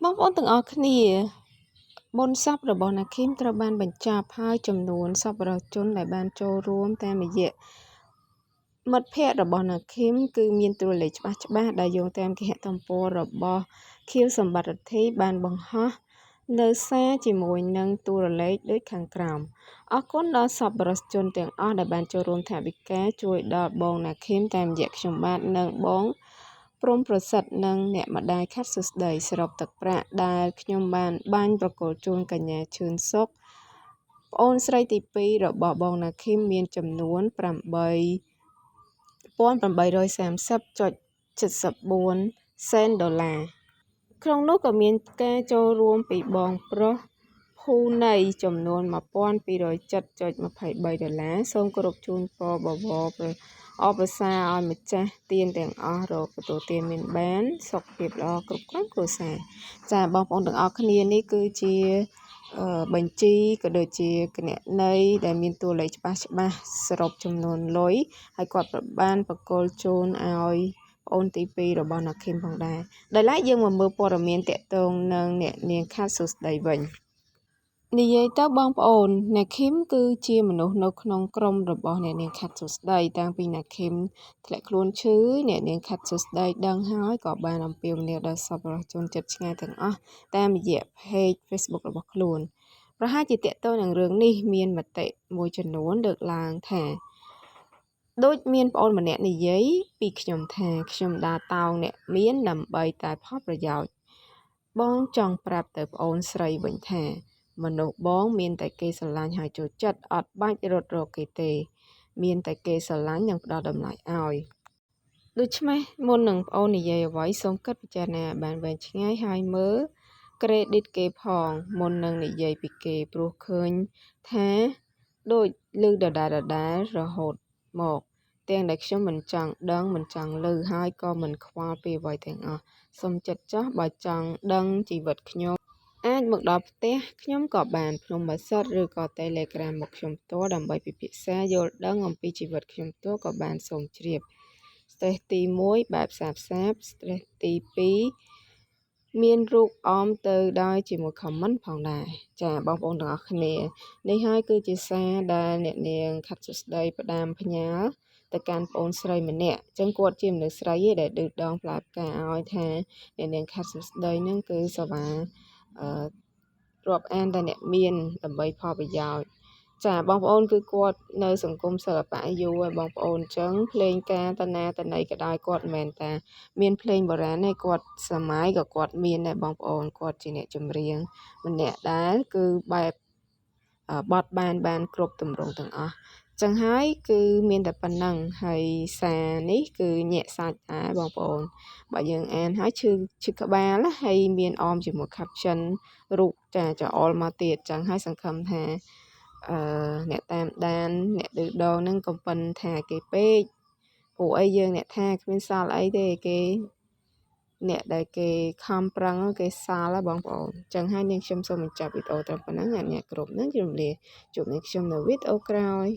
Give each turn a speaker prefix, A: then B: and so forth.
A: បងប្អូនទាំងអស់គ្នាបុណ្យសពរបស់អ្នកឃីមត្រូវបានបញ្ចប់ហើយចំនួនសប្បុរសជនដែលបានចូលរួមតាមរយៈមិត្តភ័ក្តិរបស់អ្នកឃីមគឺមានតួលេខច្បាស់ៗដែលយោងតាមគេហទំព័ររបស់ខៀវសម្បត្តិរិទ្ធីបានបង្ហោះនៅសារជាមួយនឹងតួលេខដូចខាងក្រោមអរគុណដល់សប្បុរសជនទាំងអស់ដែលបានចូលរួមថវិកាជួយដល់បងអ្នកឃីមតាមរយៈខ្ញុំបាទនិងបងព្រំប្រសិទ្ធនិងអ្នកម្ដាយខាត់សួស្ដីសរុបទឹកប្រាក់ដែលខ្ញុំបានបាញ់ប្រគល់ជូនកញ្ញាឈឿនសុខប្អូនស្រីទី2របស់បងណាឃីមមានចំនួន8,830.74 សេនដុល្លារក្នុងនោះក៏មានការចូលរួមពីបងប្រុសភូណីចំនួន 1,207.23 ដុល្លារសូមគោរពជូនពរបវរអបអរសាឲ្យម្ចាស់ទានទាំងអស់រកទទួលទានមានបានសុខភាពល្អគ្រប់ក្រុមគ្រួសារចាបងប្អូនទាំងអស់គ្នានេះគឺជាបញ្ជីក៏ដូចជាគណនីដែលមានតួលេខច្បាស់សរុបចំនួនលុយហើយគាត់បានបកគលជូនឲ្យប្អូនទី2របស់អ្នកឃីមផងដែរដោយឡែកយើងមកមើលព័ត៌មានតាក់ទងនឹងអ្នកនាងខាត់សួស្ដីវិញនិយាយទៅបងប្អូនអ្នកឃីមគឺជាមនុស្សនៅក្នុងក្រុមរបស់អ្នកនាងខាត់សួស្ដីតាំងពីអ្នកឃីមធ្លាក់ខ្លួនឈឺអ្នកនាងខាត់សួស្ដីដឹងហើយក៏បានអំពាវនាវដល់សប្បុរសជនចិត្តឆ្ងាយទាំងអស់តាមរយៈ page Facebook របស់ខ្លួនប្រហែលជាតាក់ទងនឹងរឿងនេះមានមតិមួយចំនួនលើកឡើងថាដូចមានប្អូនម្នាក់និយាយពីខ្ញុំថាខ្ញុំដើរតោងអ្នកមានដើម្បីតែផលប្រយោជន៍បងចង់ប្រាប់ទៅប្អូនស្រីវិញថាមនុស្សបងមានតែគេស្រឡាញ់ហើយចូលចិត្តអត់បាច់រត់រកគេទេមានតែគេស្រឡាញ់និងផ្ដល់តម្លៃឲ្យដូច្នេះមុននឹងប្អូននិយាយអ្វីសូមគិតពិចារណាបានវែងឆ្ងាយហើយមើលcredit គេផងមុននឹងនិយាយពីគេព្រោះឃើញថាដូចឮដដែលរហូតមកទាំងដែលខ្ញុំមិនចង់ដឹងមិនចង់ឮហើយក៏មិនខ្វល់ពីអ្វីទាំងអស់សូមចិត្តចោះបើចង់ដឹងជីវិតខ្ញុំអាចមកដល់ផ្ទះខ្ញុំក៏បានភ្នំបាសិតឬក៏ Telegram មកខ្ញុំផ្ទាល់ដើម្បីពិភាក្សាយល់ដឹងអំពីជីវិតខ្ញុំផ្ទាល់ក៏បានសូមជ្រាប stress ទី1បែបសាប stress ទី2មានរូបអមទៅដោយជាមួយ comment ផងដែរចាបងប្អូនទាំងអស់គ្នានេះហើយគឺជាសារដែលអ្នកនាងខាត់សួស្ដីផ្ដាំផ្ញើទៅកាន់ប្អូនស្រីម្នាក់អញ្ចឹងគាត់ជាមនុស្សស្រីឯដែលឌឺដងផ្លែផ្កាឲ្យថាអ្នកនាងខាត់សួស្ដីហ្នឹងគឺសវ៉ារាប់អានតែអ្នកមានដើម្បីផលប្រយោជន៍ចាបងប្អូនគឺគាត់នៅសង្គមសិល្បៈយូរហើយបងប្អូនអញ្ចឹងភ្លេងការតណាតណីក៏ដោយគាត់មិនមែនតាមានភ្លេងបុរាណទេគាត់សម័យក៏គាត់មានដែរបងប្អូនគាត់ជាអ្នកចម្រៀងម្នាក់ដែលគឺបែបបត់បានគ្រប់ទម្រង់ទាំងអស់ចឹងហើយគឺមានតែប៉ុណ្ណឹងហើយសារនេះគឺញាក់សាច់ដែរបងប្អូនបើយើងអានហើយឈឺក្បាលហើយមានអមជាមួយ caption រូបចាចអលមកទៀតចឹងហើយសង្ឃឹមថាអ្នកតាមដានអ្នកឌឺដងនឹងកំប៉ិនថាគេពេកព្រោះអីយើងអ្នកថាគ្មានសល់អីទេគេអ្នកដែលគេខំប្រឹងគេសល់បងប្អូនចឹងហើយនាងខ្ញុំសូមបញ្ចប់វីដេអូត្រឹមប៉ុណ្ណឹងអ្នកគ្រប់នឹងជម្រាបជួបនាងខ្ញុំនៅវីដេអូក្រោយ